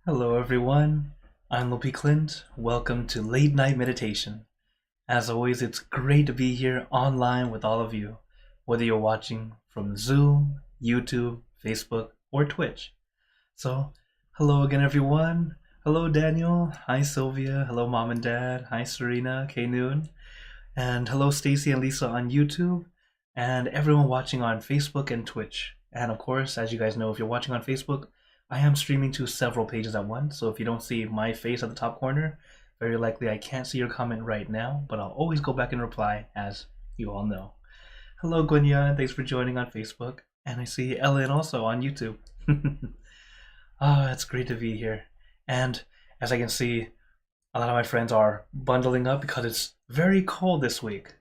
Hello everyone, I'm Lopi Clint. Welcome to Late Night Meditation. As always, it's great to be here online with all of you, whether you're watching from Zoom, YouTube, Facebook, or Twitch. So, hello again everyone. Hello Daniel. Hi Sylvia. Hello Mom and Dad. Hi Serena, K Noon. And hello Stacy and Lisa on YouTube. And everyone watching on Facebook and Twitch. And of course, as you guys know, if you're watching on Facebook, I am streaming to several pages at once, so if you don't see my face at the top corner, very likely I can't see your comment right now, but I'll always go back and reply, as you all know. Hello, Gunya. Thanks for joining on Facebook. And I see Ellen also on YouTube. It's great to be here. And as I can see, a lot of my friends are bundling up because it's very cold this week.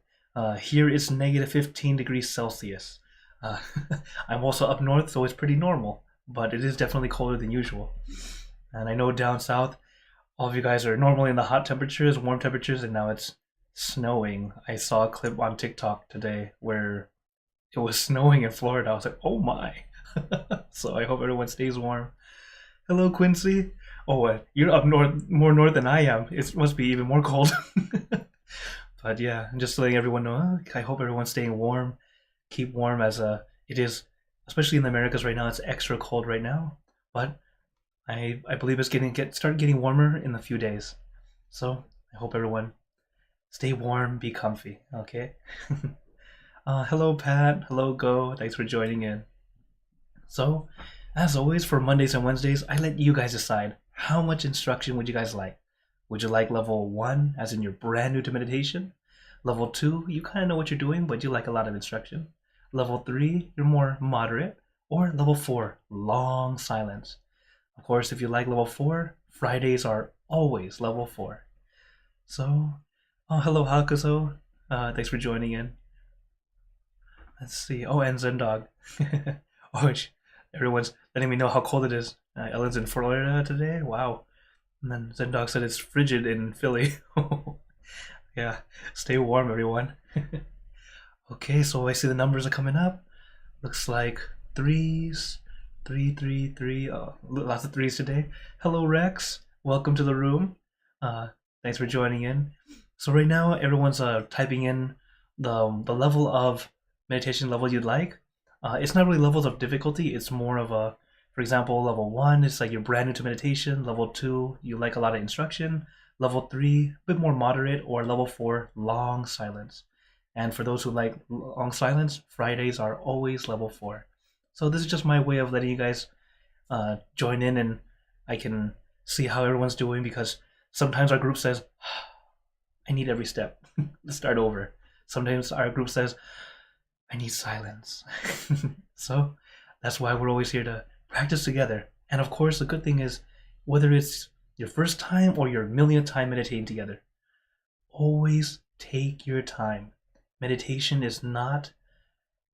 Here it's negative 15 degrees Celsius. I'm also up north, so it's pretty normal, but it is definitely colder than usual. And I know down south, all of you guys are normally in the hot temperatures, warm temperatures, and now it's snowing. I saw a clip on TikTok today where it was snowing in Florida. I was like, oh my. So I hope everyone stays warm. Hello, Quincy. Oh, you're up north, more north than I am. It must be even more cold. But yeah, I'm just letting everyone know. I hope everyone's staying warm. Keep warm as it is, especially in the Americas right now. It's extra cold right now, but I believe it's start getting warmer in a few days. So I hope everyone stay warm, be comfy. Okay. Hello Pat. Hello Go. Thanks for joining in. So, as always, for Mondays and Wednesdays, I let you guys decide how much instruction would you guys like. Would you like level 1, as in you're brand new to meditation? Level 2, you kind of know what you're doing, but you like a lot of instruction. Level 3, you're more moderate. Or level 4, long silence. Of course, if you like level 4, Fridays are always level 4. So, hello Hakuzo. Thanks for joining in. Let's see. Oh, and Zendog. Oh, everyone's letting me know how cold it is. Ellen's in Florida today. Wow. And then Zendog said it's frigid in Philly. Yeah, stay warm, everyone. Okay, so I see the numbers are coming up. Looks like threes, 333. Oh, lots of threes today. Hello, Rex. Welcome to the room. Thanks for joining in. So right now, everyone's typing in the level of meditation level you'd like. It's not really levels of difficulty. It's more of a, for example, level 1, it's like you're brand new to meditation. Level 2, you like a lot of instruction. Level 3, a bit more moderate. Or level 4, long silence. And for those who like long silence, Fridays are always level 4. So this is just my way of letting you guys join in, and I can see how everyone's doing, because sometimes our group says, I need every step. Let's start over. Sometimes our group says, I need silence. So that's why we're always here to practice together. And of course, the good thing is, whether it's your first time or your millionth time meditating together, always take your time. Meditation is not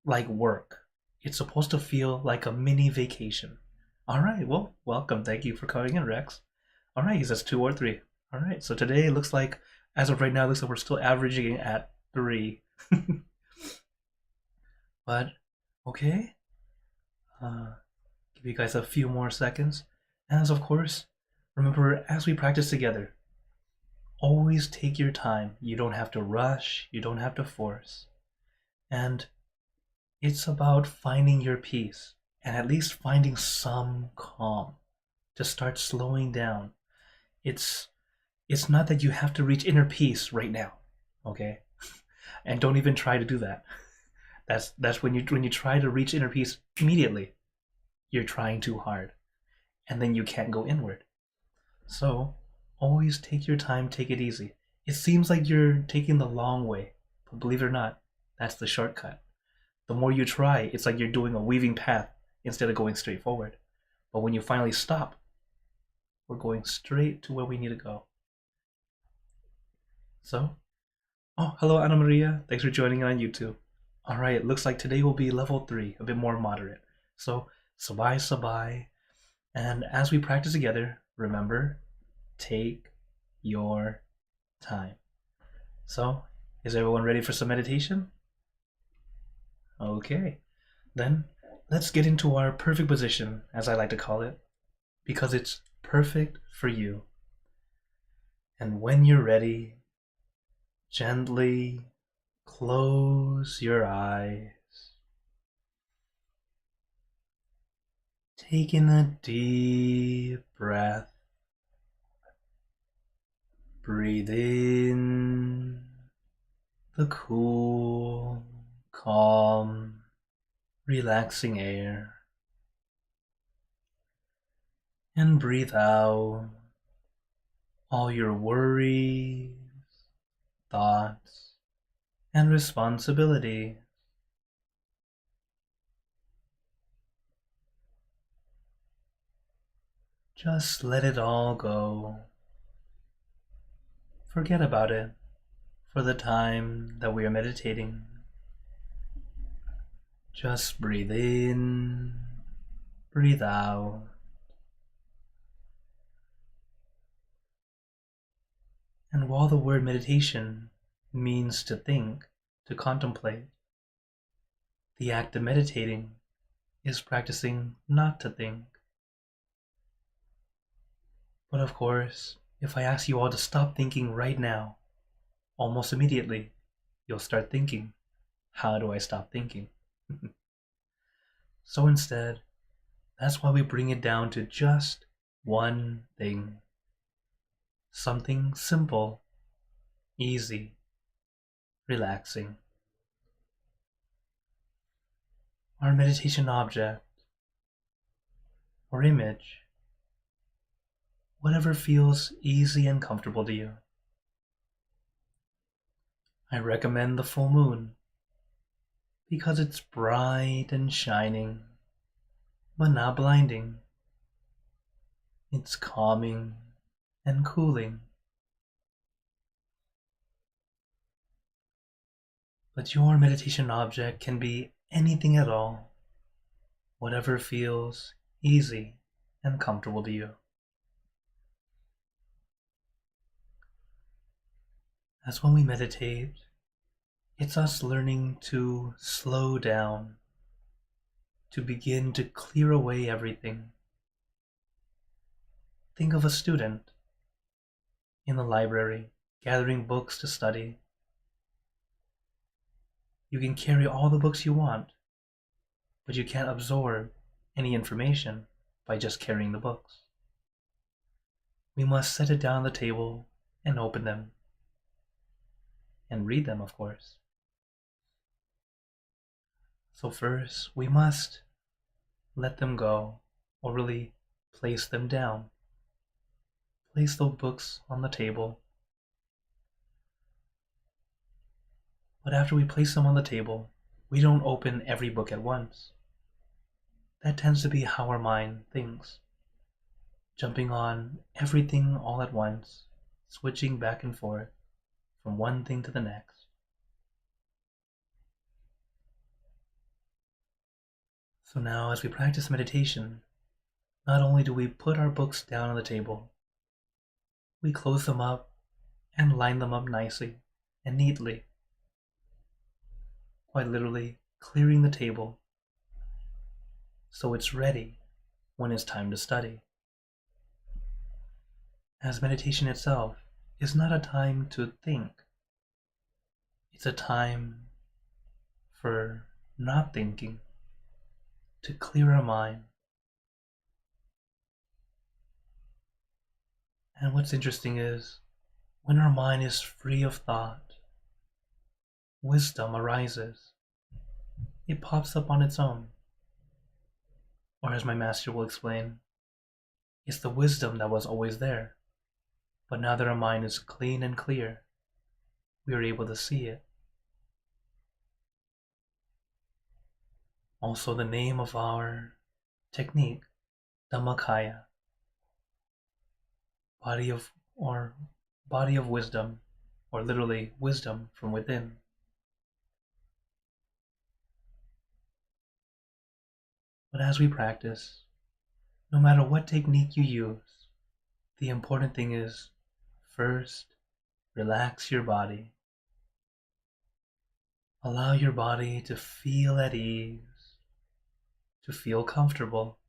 like work. It's supposed to feel like a mini vacation. All right, well, welcome. Thank you for coming in, Rex. All right, he says 2 or 3. All right, so today it looks like, as of right now, it looks like we're still averaging at 3. But, okay. Give you guys a few more seconds. As of course, remember, as we practice together, always take your time. You don't have to rush, you don't have to force. And it's about finding your peace, and at least finding some calm to start slowing down. It's not that you have to reach inner peace right now, okay? And don't even try to do that. That's when you try to reach inner peace immediately, you're trying too hard, and then you can't go inward. So always take your time, take it easy. It seems like you're taking the long way, but believe it or not, that's the shortcut. The more you try, it's like you're doing a weaving path instead of going straight forward. But when you finally stop, we're going straight to where we need to go. So, oh, hello Anna Maria. Thanks for joining on YouTube. All right, it looks like today will be level 3, a bit more moderate. So, sabai sabai. And as we practice together, remember, take your time. So, is everyone ready for some meditation? Okay, then let's get into our perfect position, as I like to call it, because it's perfect for you. And when you're ready, gently close your eyes. Take in a deep breath. Breathe in the cool, calm, relaxing air. And breathe out all your worries, thoughts, and responsibilities. Just let it all go. Forget about it for the time that we are meditating. Just breathe in, breathe out. And while the word meditation means to think, to contemplate, the act of meditating is practicing not to think. But of course, if I ask you all to stop thinking right now, almost immediately, you'll start thinking, how do I stop thinking? So instead, that's why we bring it down to just one thing. Something simple, easy, relaxing. Our meditation object or image, whatever feels easy and comfortable to you. I recommend the full moon because it's bright and shining, but not blinding. It's calming and cooling. But your meditation object can be anything at all, whatever feels easy and comfortable to you. As when we meditate, it's us learning to slow down, to begin to clear away everything. Think of a student in the library gathering books to study. You can carry all the books you want, but you can't absorb any information by just carrying the books. We must set it down on the table and open them. And read them, of course. So first, we must let them go, or really place them down. Place those books on the table. But after we place them on the table, we don't open every book at once. That tends to be how our mind thinks, jumping on everything all at once, switching back and forth from one thing to the next. So now, as we practice meditation, not only do we put our books down on the table, we close them up and line them up nicely and neatly, quite literally clearing the table so it's ready when it's time to study. As meditation itself is not a time to think, it's a time for not thinking, to clear our mind. And what's interesting is, when our mind is free of thought, wisdom arises. It pops up on its own. Or as my master will explain, it's the wisdom that was always there, but now that our mind is clean and clear, we are able to see it. Also, the name of our technique, Dhammakaya, body of wisdom, or literally wisdom from within. But as we practice, no matter what technique you use, the important thing is, first, relax your body. Allow your body to feel at ease, to feel comfortable.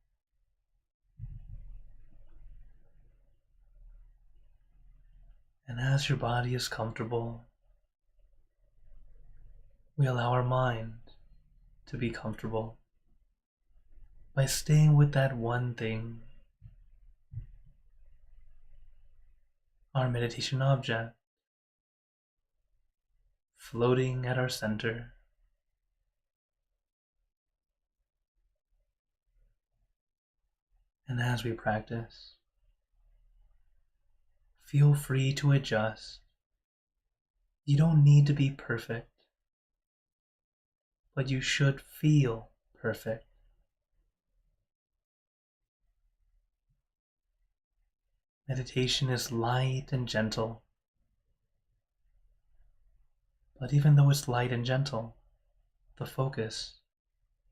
And as your body is comfortable, we allow our mind to be comfortable by staying with that one thing, our meditation object, floating at our center. And as we practice, feel free to adjust. You don't need to be perfect, but you should feel perfect. Meditation is light and gentle, but even though it's light and gentle, the focus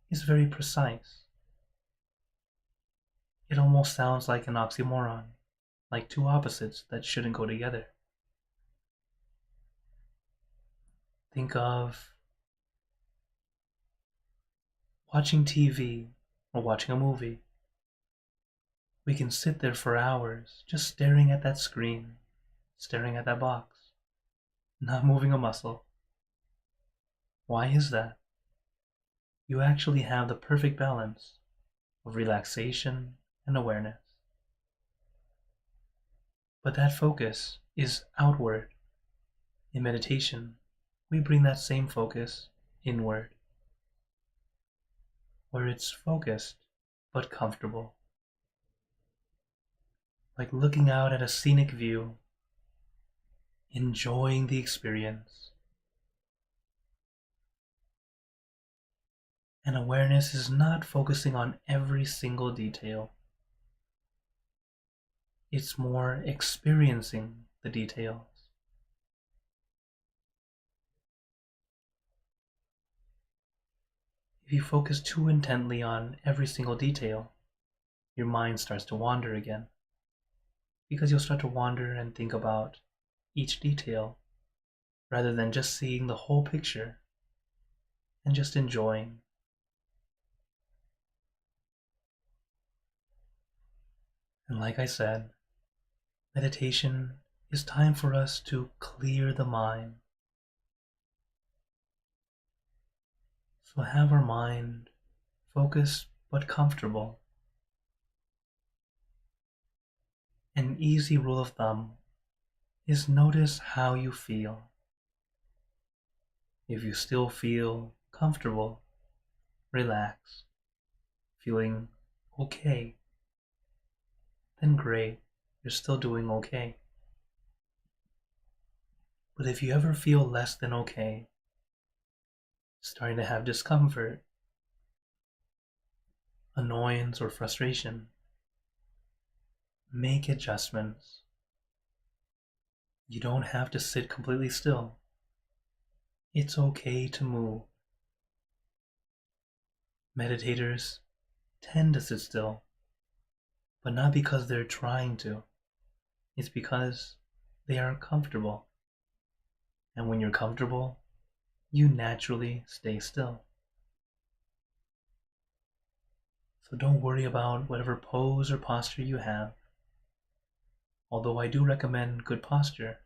is very precise. It almost sounds like an oxymoron, like two opposites that shouldn't go together. Think of watching TV or watching a movie. We can sit there for hours just staring at that screen, staring at that box, not moving a muscle. Why is that? You actually have the perfect balance of relaxation and awareness. But that focus is outward. In meditation, we bring that same focus inward, where it's focused but comfortable. Like looking out at a scenic view, enjoying the experience. And awareness is not focusing on every single detail. It's more experiencing the details. If you focus too intently on every single detail, your mind starts to wander again. Because you'll start to wander and think about each detail rather than just seeing the whole picture and just enjoying. And like I said, meditation is time for us to clear the mind. So have our mind focused but comfortable. An easy rule of thumb is notice how you feel. If you still feel comfortable, relaxed, feeling okay, then great, you're still doing okay. But if you ever feel less than okay, starting to have discomfort, annoyance, or frustration, make adjustments. You don't have to sit completely still. It's okay to move. Meditators tend to sit still, but not because they're trying to. It's because they are comfortable. And when you're comfortable, you naturally stay still. So don't worry about whatever pose or posture you have. Although I do recommend good posture.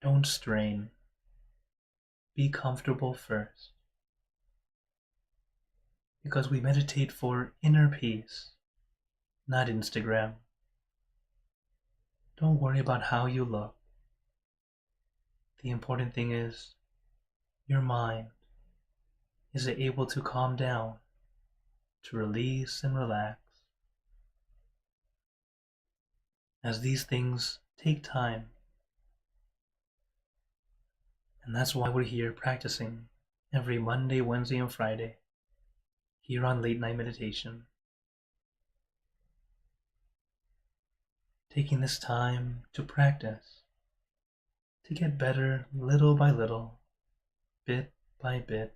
Don't strain. Be comfortable first. Because we meditate for inner peace, not Instagram. Don't worry about how you look. The important thing is your mind. Is it able to calm down, to release and relax? As these things take time. And that's why we're here practicing every Monday, Wednesday, and Friday here on Late Night Meditation. Taking this time to practice, to get better little by little, bit by bit.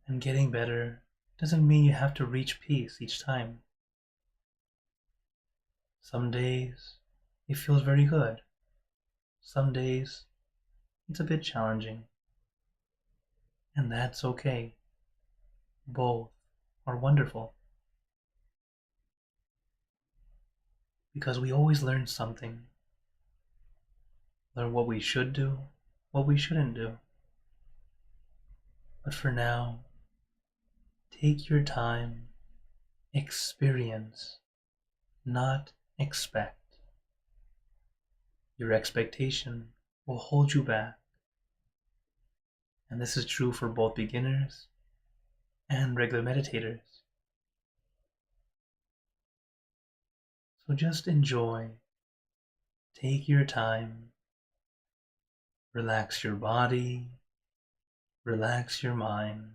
And getting better doesn't mean you have to reach peace each time. Some days it feels very good. Some days it's a bit challenging. And that's okay. Both are wonderful. because we always learn something. Learn what we should do, what we shouldn't do. But for now, take your time, experience, not expect. Your expectation will hold you back. And this is true for both beginners and regular meditators. So just enjoy. Take your time. Relax your body. Relax your mind.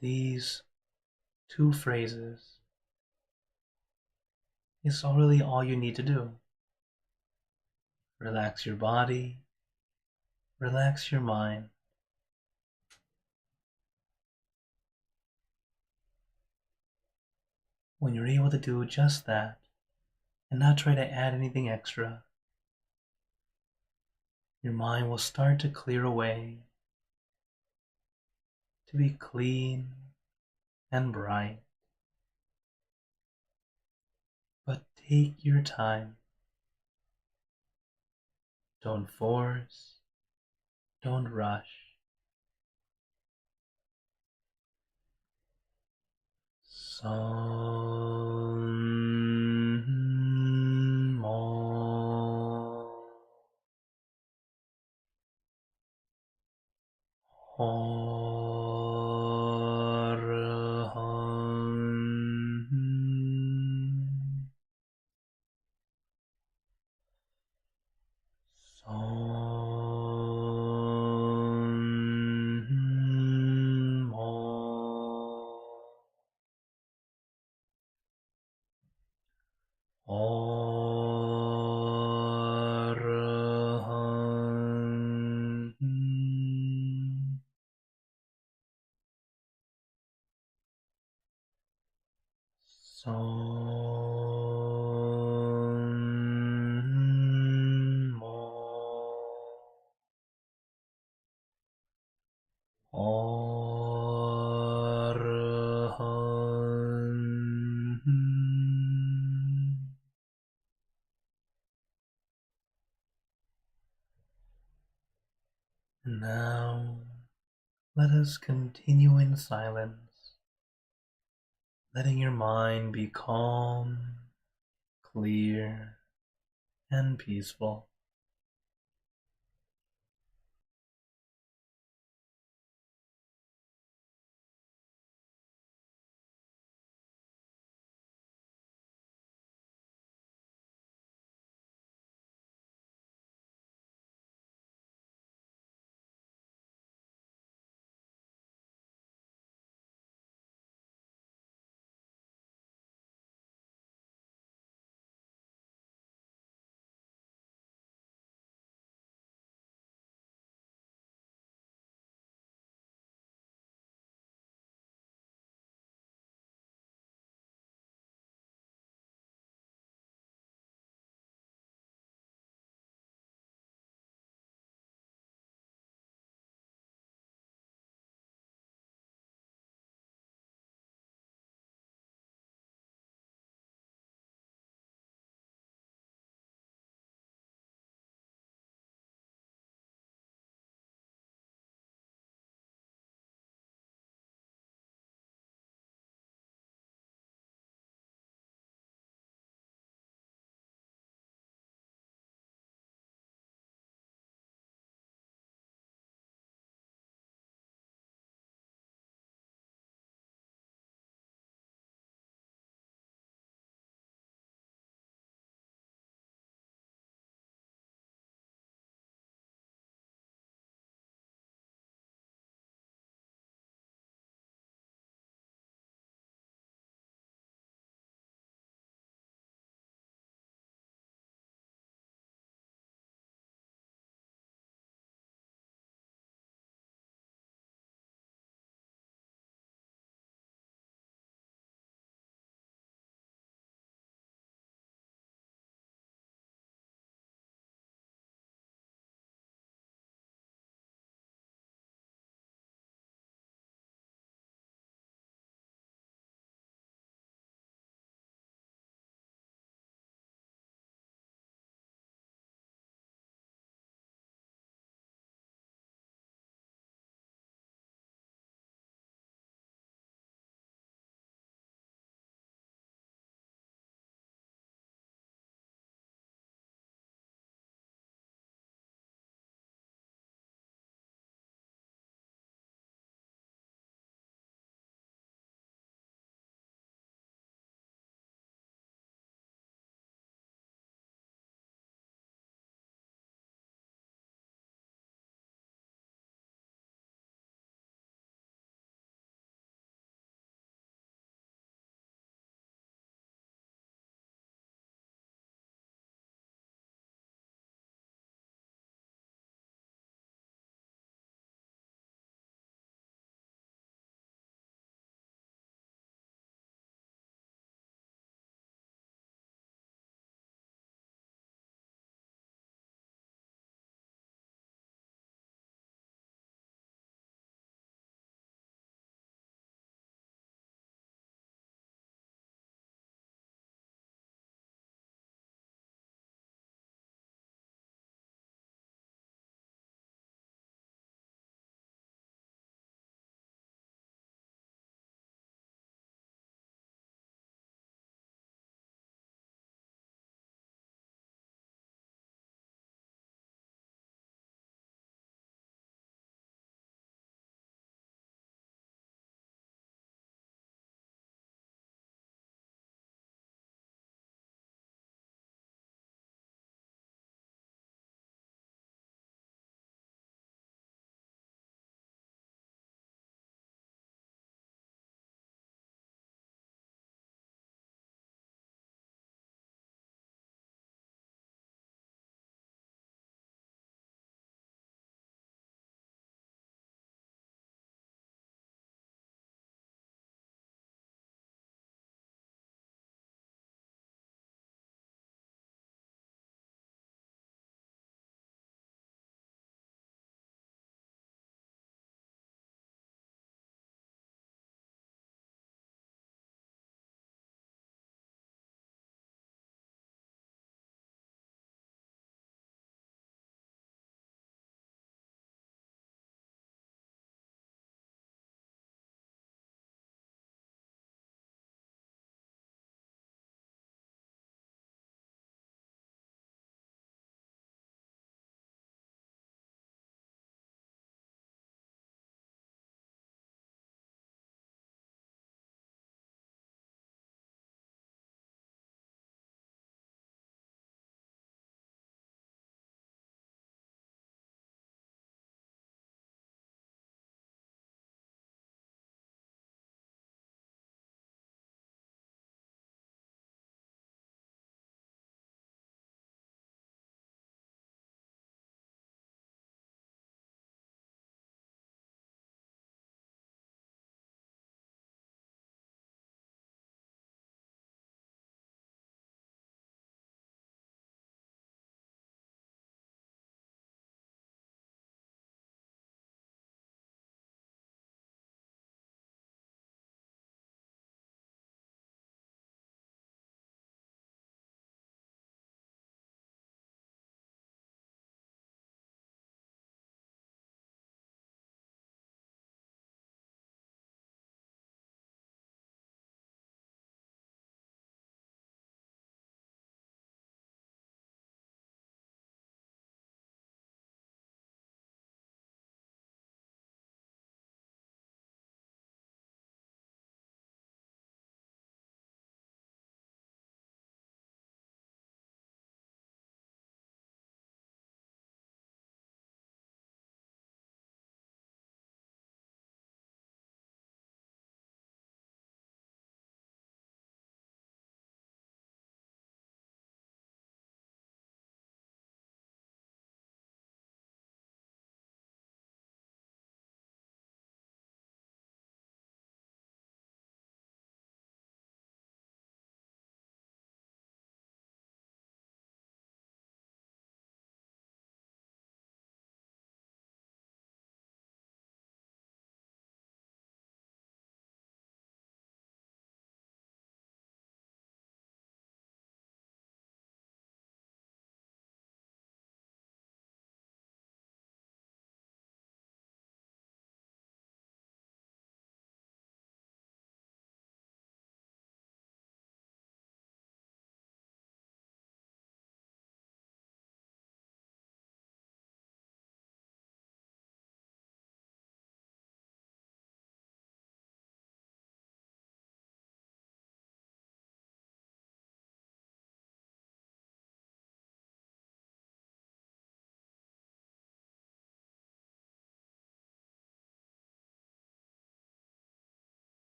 These two phrases is really all you need to do. Relax your body. Relax your mind. When you're able to do just that and not try to add anything extra, your mind will start to clear away, to be clean and bright. But take your time. Don't force. Don't rush. Son mo Araham Son mo Araham Son mo Araham. And now let us continue in silence, letting your mind be calm, clear, and peaceful.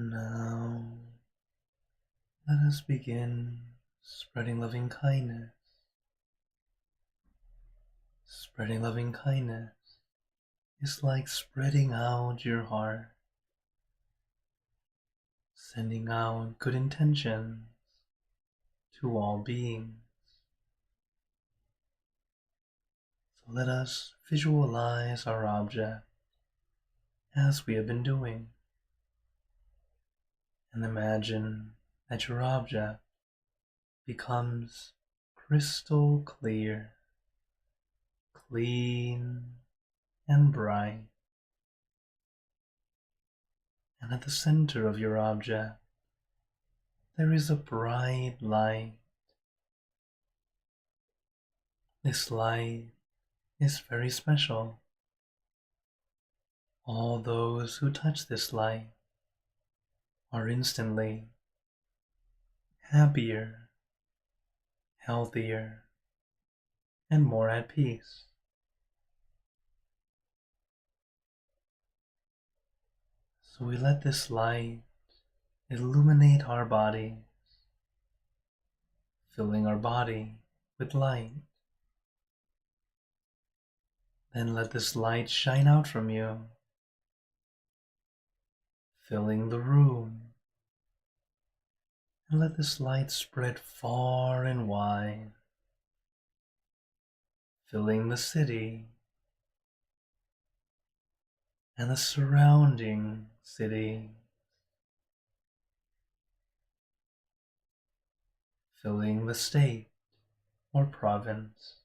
Now, let us begin spreading loving kindness. Spreading loving kindness is like spreading out your heart, sending out good intentions to all beings. So let us visualize our object as we have been doing, and imagine that your object becomes crystal clear, clean, and bright. And at the center of your object, there is a bright light. This light is very special. All those who touch this light are instantly happier, healthier, and more at peace. So we let this light illuminate our bodies, filling our body with light. Then let this light shine out from you, filling the room. And let this light spread far and wide, filling the city and the surrounding city, filling the state or province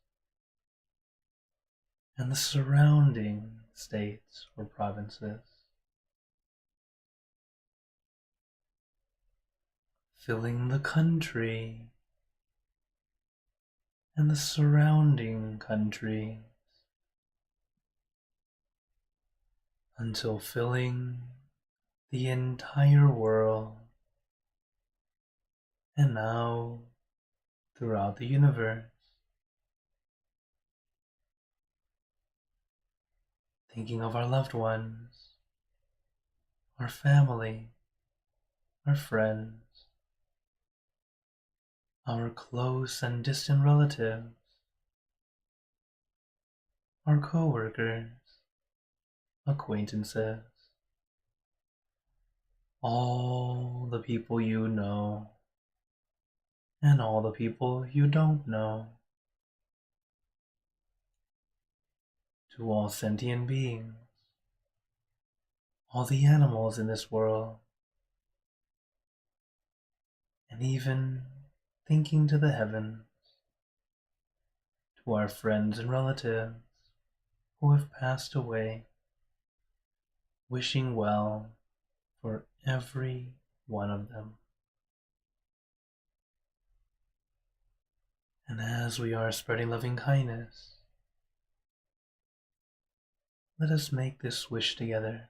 and the surrounding states or provinces, filling the country and the surrounding countries, until filling the entire world, and now throughout the universe. Thinking of our loved ones, our family, our friends, our close and distant relatives, our co-workers, acquaintances, all the people you know, and all the people you don't know, to all sentient beings, all the animals in this world, and even thinking to the heavens, to our friends and relatives who have passed away, wishing well for every one of them. And as we are spreading loving kindness, let us make this wish together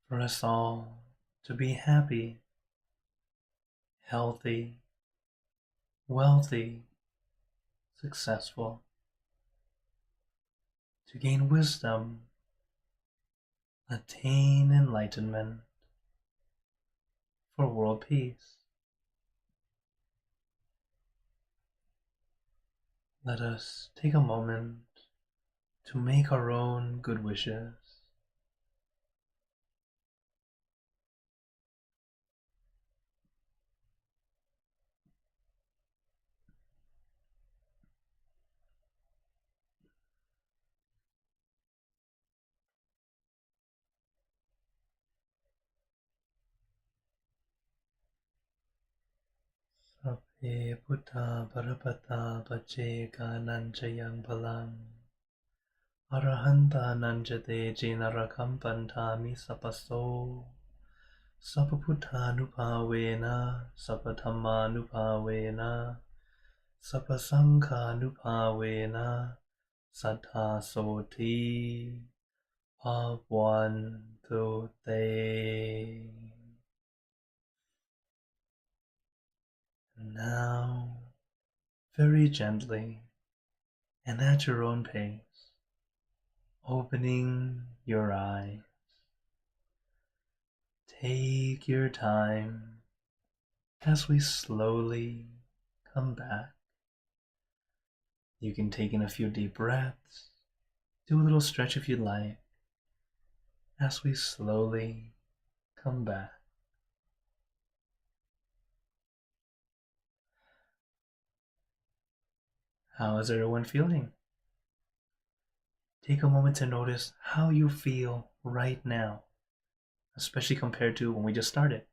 for us all to be happy, healthy, wealthy, successful, to gain wisdom, attain enlightenment, for world peace. Let us take a moment to make our own good wishes. Sabbe Buddha Parapata Pacheka Nanchayang Palang Arahanta Nanjate Jinarakampantami Sapaso Sapaputanupavena Sapathamanupavena Sapasankhanupavena Sattha Soti Bhagwantu Te. Now, very gently and at your own pace, opening your eyes, Take your time as we slowly come back. You can take in a few deep breaths, do a little stretch if you'd like, as we slowly come back. How is everyone feeling? Take a moment to notice how you feel right now, especially compared to when we just started.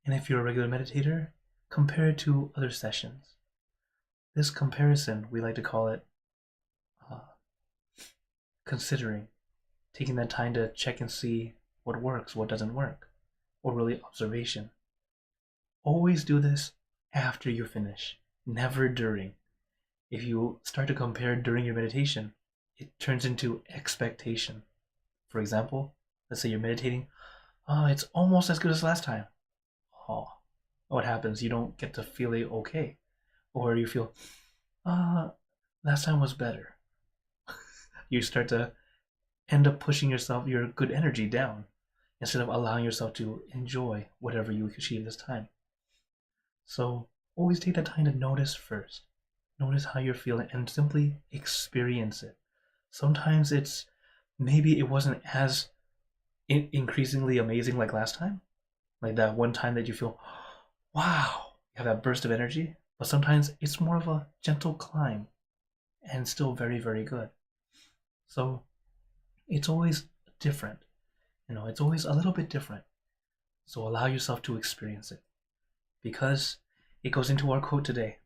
And if you're a regular meditator, compare it to other sessions. This comparison, we like to call it considering, taking that time to check and see what works, what doesn't work, or really observation. Always do this after you finish, never during. If you start to compare during your meditation, it turns into expectation. For example, let's say you're meditating, it's almost as good as last time. Oh, what happens? You don't get to feel it okay. Or you feel, last time was better. You start to end up pushing your good energy down instead of allowing yourself to enjoy whatever you achieve this time. So always take that time to notice first. Notice how you're feeling and simply experience it. Sometimes maybe it wasn't as increasingly amazing like last time. Like that one time that you feel, wow, you have that burst of energy. But sometimes it's more of a gentle climb and still very, very good. So it's always different. It's always a little bit different. So allow yourself to experience it. Because it goes into our quote today.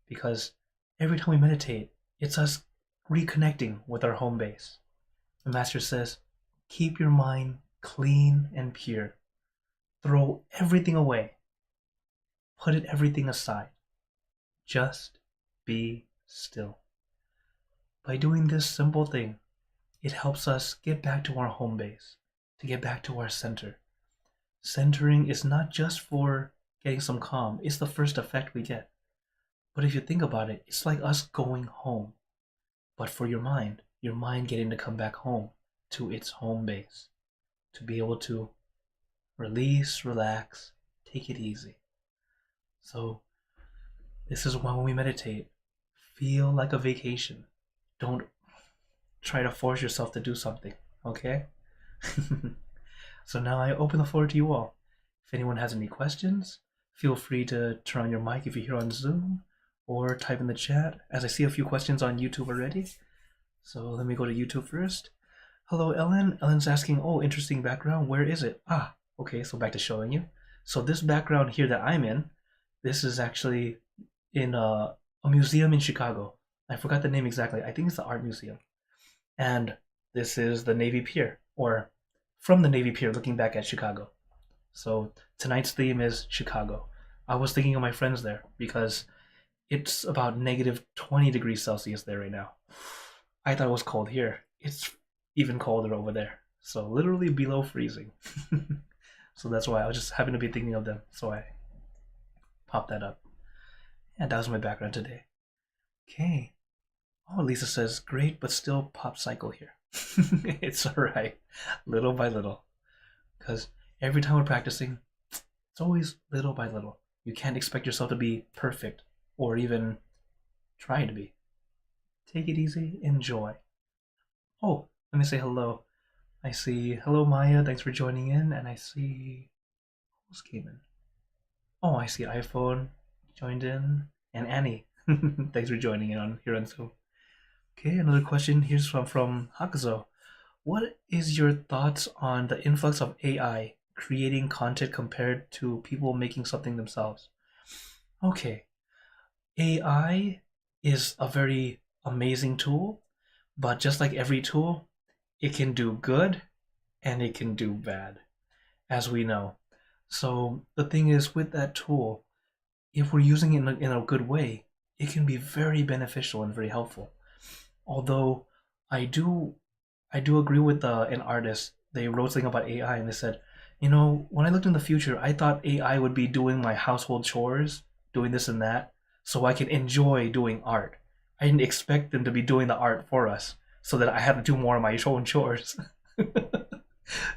Because every time we meditate, it's us reconnecting with our home base. The master says, keep your mind clean and pure. Throw everything away. Put everything aside. Just be still. By doing this simple thing, it helps us get back to our home base, to get back to our center. Centering is not just for getting some calm, it's the first effect we get. But if you think about it, it's like us going home. But for your mind getting to come back home to its home base, to be able to release, relax, take it easy. So this is why when we meditate, feel like a vacation. Don't try to force yourself to do something, okay? So now I open the floor to you all. If anyone has any questions, feel free to turn on your mic if you're here on Zoom, or type in the chat, as I see a few questions on YouTube already. So let me go to YouTube first. Hello, Ellen. Ellen's asking, oh, interesting background. Where is it? Okay, so back to showing you. So this background here that I'm in, this is actually in a museum in Chicago. I forgot the name exactly. I think it's the Art Museum. And this is the Navy Pier, or from the Navy Pier looking back at Chicago. So tonight's theme is Chicago. I was thinking of my friends there because it's about negative 20 degrees Celsius there right now. I thought it was cold here. It's even colder over there. So literally below freezing. So that's why I was just happen to be thinking of them. So I popped that up. And that was my background today. Okay. Oh, Lisa says, great, but still pop cycle here. It's alright. Little by little. Because every time we're practicing, it's always little by little. You can't expect yourself to be perfect or even try to be. Take it easy, enjoy. Oh, let me say hello. I see, hello Maya, thanks for joining in, and I see, who else came in? Oh, I see iPhone joined in, and Annie. Thanks for joining in here on Zoom. Okay, another question here's from Hakuzo. What is your thoughts on the influx of AI creating content compared to people making something themselves? Okay, AI is a very amazing tool, but just like every tool, it can do good and it can do bad, as we know. So the thing is, with that tool, if we're using it in a good way, it can be very beneficial and very helpful. Although I do agree with an artist. They wrote something about AI and they said, when I looked in the future, I thought AI would be doing my household chores, doing this and that, so I can enjoy doing art. I didn't expect them to be doing the art for us so that I had to do more of my own chores.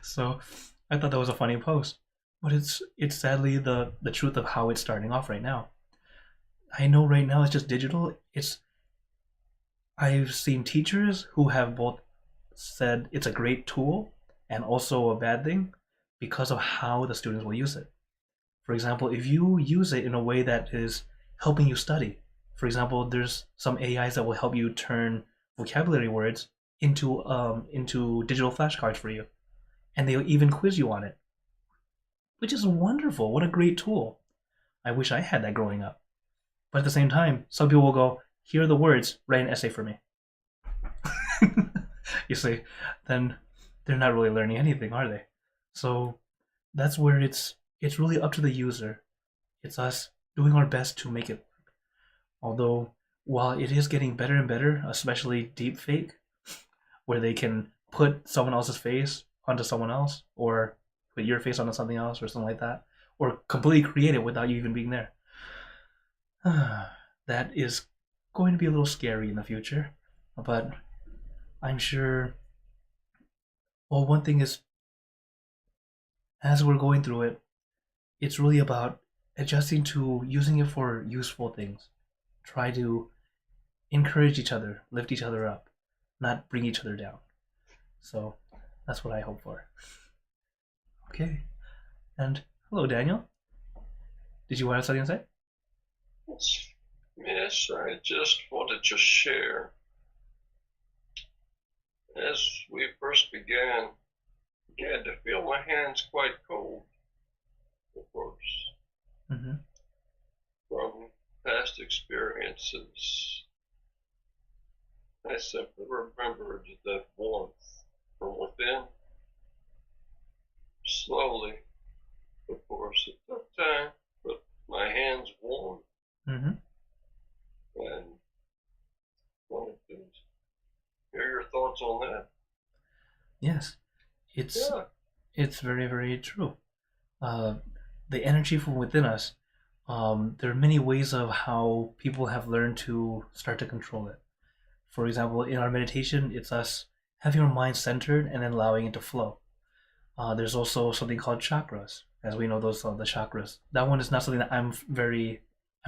So I thought that was a funny post, but it's sadly the truth of how it's starting off right now. I know right now it's just digital. I've seen teachers who have both said it's a great tool and also a bad thing because of how the students will use it. For example, if you use it in a way that is helping you study, for example, there's some AIs that will help you turn vocabulary words into digital flashcards for you, and they'll even quiz you on it, which is wonderful. What a great tool! I wish I had that growing up. But at the same time, some people will go, "Here are the words. Write an essay for me." You see, then they're not really learning anything, are they? So that's where it's really up to the user. It's us doing our best to make it. Although while it is getting better and better, especially deepfake, where they can put someone else's face onto someone else, or put your face onto something else, or something like that, or completely create it without you even being there. That is going to be a little scary in the future, but I'm sure. Well, one thing is, as we're going through it, it's really about adjusting to using it for useful things. Try to encourage each other, lift each other up, not bring each other down. So that's what I hope for. Okay. And hello, Daniel. Did you want something to say? Yes, I just wanted to share. As we first began to feel my hands quite cold, of course, from past experiences. I simply remembered that warmth from within. Slowly, of course, it took time, but my hands warmed. And wanted to hear your thoughts on that. Yes, it's very, very true. The energy from within us. There are many ways of how people have learned to start to control it. For example, in our meditation, it's us having our mind centered and then allowing it to flow. There's also something called chakras, as we know those are the chakras. That one is not something that I'm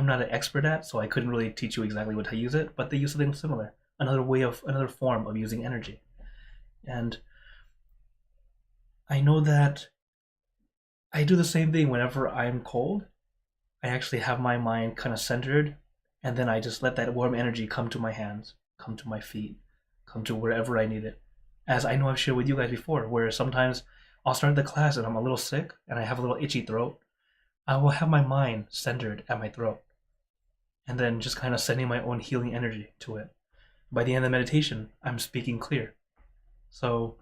not an expert at, so I couldn't really teach you exactly what to use it, but they use something similar, another form of using energy. And I know that I do the same thing whenever I'm cold. I actually have my mind kind of centered, and then I just let that warm energy come to my hands, come to my feet, come to wherever I need it. As I know I've shared with you guys before, where sometimes I'll start the class and I'm a little sick and I have a little itchy throat. I will have my mind centered at my throat, and then just kind of sending my own healing energy to it. By the end of the meditation, I'm speaking clear. So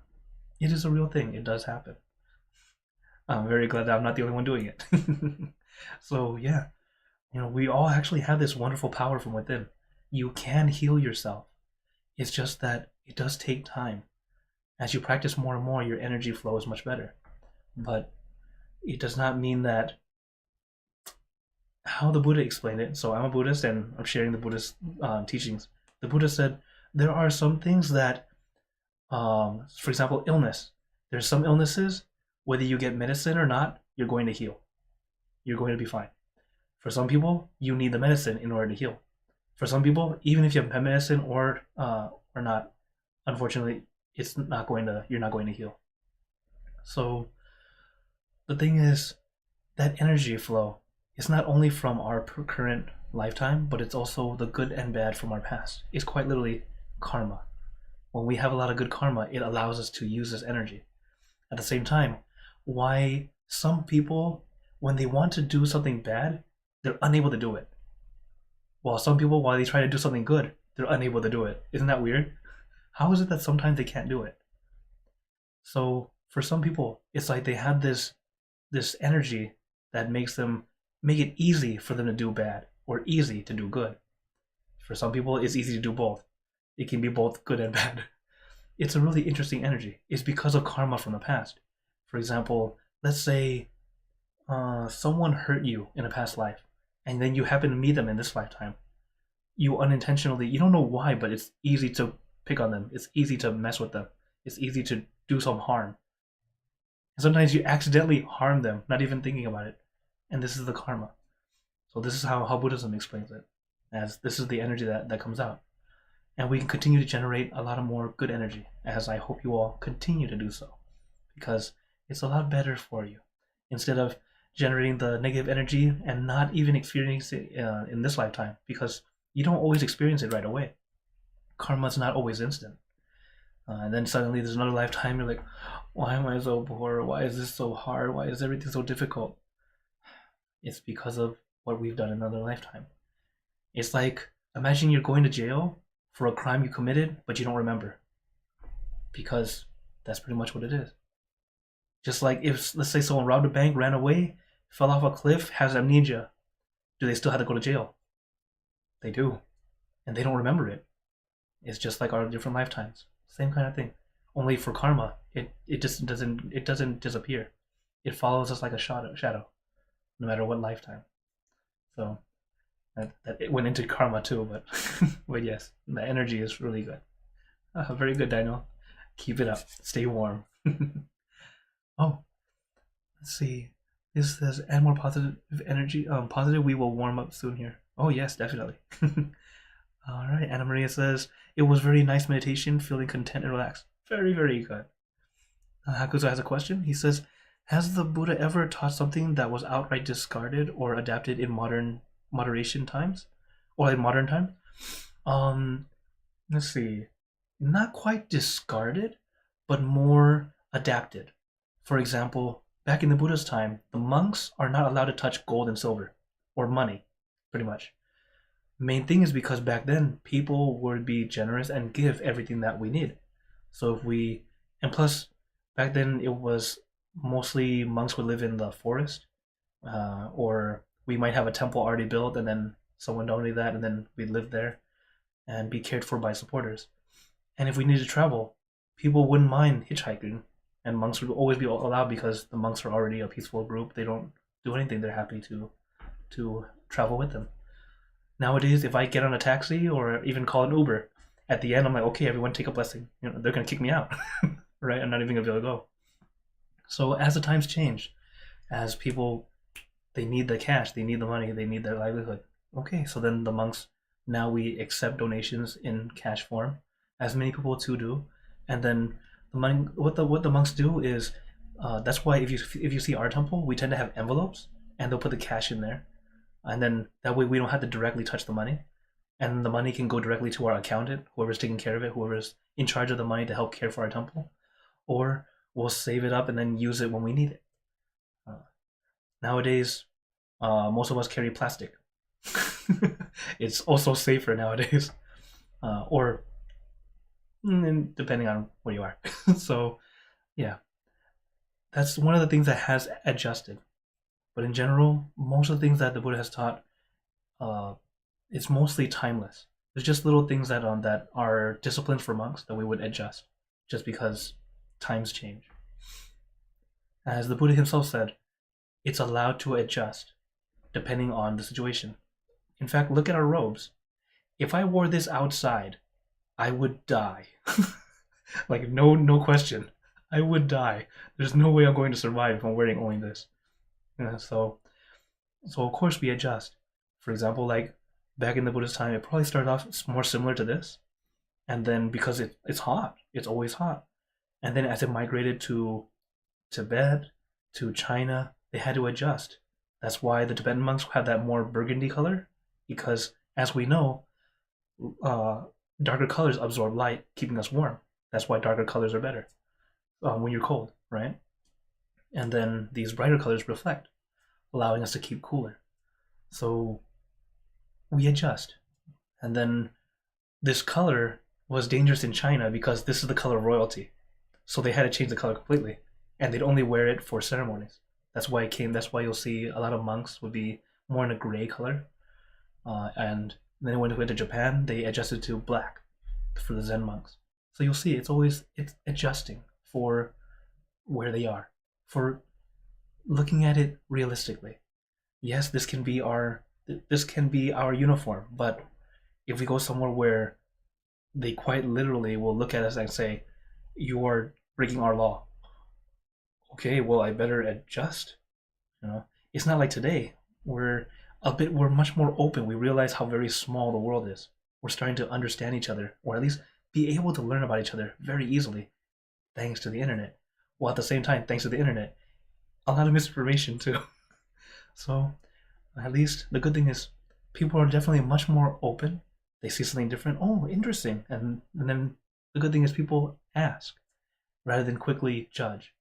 it is a real thing. It does happen. I'm very glad that I'm not the only one doing it. So yeah, we all actually have this wonderful power from within. You can heal yourself. It's just that it does take time. As you practice more and more, your energy flow is much better. But it does not mean that how the Buddha explained it. So I'm a Buddhist and I'm sharing the Buddhist teachings. The Buddha said there are some things that, for example, illness. There's some illnesses, whether you get medicine or not, you're going to heal. You're going to be fine. For some people, you need the medicine in order to heal. For some people, even if you have medicine or not, unfortunately, you're not going to heal. So the thing is, that energy flow is not only from our current lifetime, but it's also the good and bad from our past. It's quite literally karma. When we have a lot of good karma, it allows us to use this energy. At the same time, why some people, when they want to do something bad, they're unable to do it. While some people, while they try to do something good, they're unable to do it. Isn't that weird? How is it that sometimes they can't do it? So for some people, it's like they have this energy that make it easy for them to do bad or easy to do good. For some people, it's easy to do both. It can be both good and bad. It's a really interesting energy. It's because of karma from the past. For example, let's say someone hurt you in a past life, and then you happen to meet them in this lifetime. You unintentionally, you don't know why, but it's easy to pick on them. It's easy to mess with them. It's easy to do some harm. And sometimes you accidentally harm them, not even thinking about it. And this is the karma. So this is how Buddhism explains it. As this is the energy that comes out. And we can continue to generate a lot of more good energy, as I hope you all continue to do so. Because it's a lot better for you. Instead of generating the negative energy and not even experiencing it in this lifetime, because you don't always experience it right away. Karma's not always instant. And then suddenly there's another lifetime, you're like, why am I so poor? Why is this so hard? Why is everything so difficult? It's because of what we've done in another lifetime. It's like, imagine you're going to jail for a crime you committed, but you don't remember. Because that's pretty much what it is. Just like if, let's say, someone robbed a bank, ran away, fell off a cliff, has amnesia, do they still have to go to jail? They do. And they don't remember it. It's just like our different lifetimes. Same kind of thing. Only for karma, it just doesn't disappear. It follows us like a shadow, no matter what lifetime. So that it went into karma too, but but yes, the energy is really good. Very good, Daniel. Keep it up. Stay warm. Oh, let's see. This says add more positive energy. Positive. We will warm up soon here. Oh yes, definitely. All right. Anna Maria says it was very nice meditation, feeling content and relaxed. Very, very good. Hakuzo has a question. He says, has the Buddha ever taught something that was outright discarded or adapted in moderation times, or in modern times? Let's see. Not quite discarded, but more adapted. For example, back in the Buddha's time, the monks are not allowed to touch gold and silver, or money, pretty much. Main thing is because back then people would be generous and give everything that we need. So if we, and plus back then it was mostly monks would live in the forest, or we might have a temple already built and then someone donated that and then we'd live there and be cared for by supporters. And if we need to travel, people wouldn't mind hitchhiking, and monks would always be allowed because the monks are already a peaceful group. They don't do anything. They're happy to travel with them. Nowadays, if I get on a taxi or even call an Uber, at the end I'm like, okay, everyone take a blessing. They're gonna kick me out, right? I'm not even gonna be able to go. So as the times change, as people, they need the cash, they need the money, they need their livelihood. Okay, so then the monks, now we accept donations in cash form, as many people too do, and then the money. What the monks do is, that's why if you see our temple, we tend to have envelopes, and they'll put the cash in there, and then that way we don't have to directly touch the money, and the money can go directly to our accountant, whoever's taking care of it, whoever's in charge of the money to help care for our temple, or we'll save it up and then use it when we need it. Nowadays, most of us carry plastic. It's also safer nowadays, or depending on where you are. So, yeah, that's one of the things that has adjusted. But in general, most of the things that the Buddha has taught, it's mostly timeless. There's just little things that are disciplines for monks that we would adjust, just because times change. As the Buddha himself said, it's allowed to adjust depending on the situation. In fact, look at our robes. If I wore this outside, I would die. Like no question. I would die. There's no way I'm going to survive if I'm wearing only this. So of course we adjust. For example, like back in the Buddhist time, it probably started off more similar to this, and then because it's hot, it's always hot, and then as it migrated to Tibet, to China, they had to adjust. That's why the Tibetan monks have that more burgundy color, because as we know, darker colors absorb light, keeping us warm. That's why darker colors are better when you're cold, right? And then these brighter colors reflect, allowing us to keep cooler. So we adjust. And then this color was dangerous in China because this is the color of royalty. So they had to change the color completely. And they'd only wear it for ceremonies. That's why you'll see a lot of monks would be more in a gray color. And then when they went to Japan, they adjusted to black for the Zen monks. So you'll see it's adjusting for where they are, for looking at it realistically. Yes, this can be our uniform, but if we go somewhere where they quite literally will look at us and say, "You are breaking our law," okay, well, I better adjust. You know, it's not like today. We're much more open. We realize how very small the world is. We're starting to understand each other, or at least be able to learn about each other very easily, thanks to the internet. While at the same time, thanks to the internet, a lot of misinformation too. So, at least the good thing is, people are definitely much more open. They see something different. Oh, interesting, and then the good thing is people ask rather than quickly judge,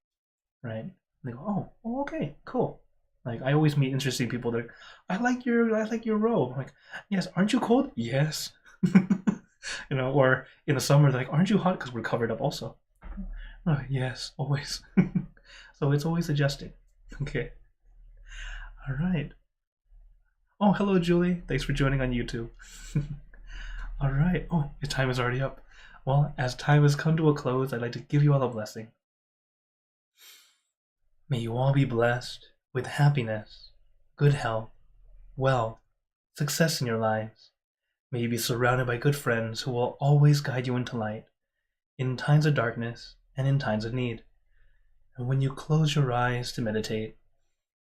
right? They go, oh, okay, cool. Like I always meet interesting people that are, I like your robe. I'm like, yes, aren't you cold? Yes. Or in the summer they're like, aren't you hot? Because we're covered up also. Oh, yes, always. So it's always adjusting. Okay. All right. Oh, hello, Julie. Thanks for joining on YouTube. All right. Oh, your time is already up. Well, as time has come to a close, I'd like to give you all a blessing. May you all be blessed with happiness, good health, wealth, success in your lives. May you be surrounded by good friends who will always guide you into light, in times of darkness and in times of need. And when you close your eyes to meditate,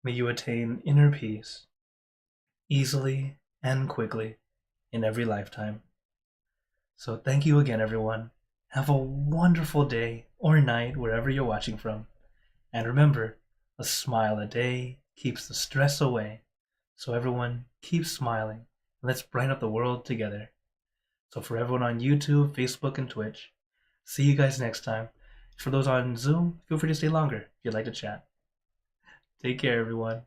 may you attain inner peace, easily and quickly, in every lifetime. So thank you again, everyone. Have a wonderful day or night wherever you're watching from. And remember, a smile a day keeps the stress away. So everyone, keep smiling. Let's brighten up the world together. So for everyone on YouTube, Facebook, and Twitch, see you guys next time. For those on Zoom, feel free to stay longer if you'd like to chat. Take care, everyone.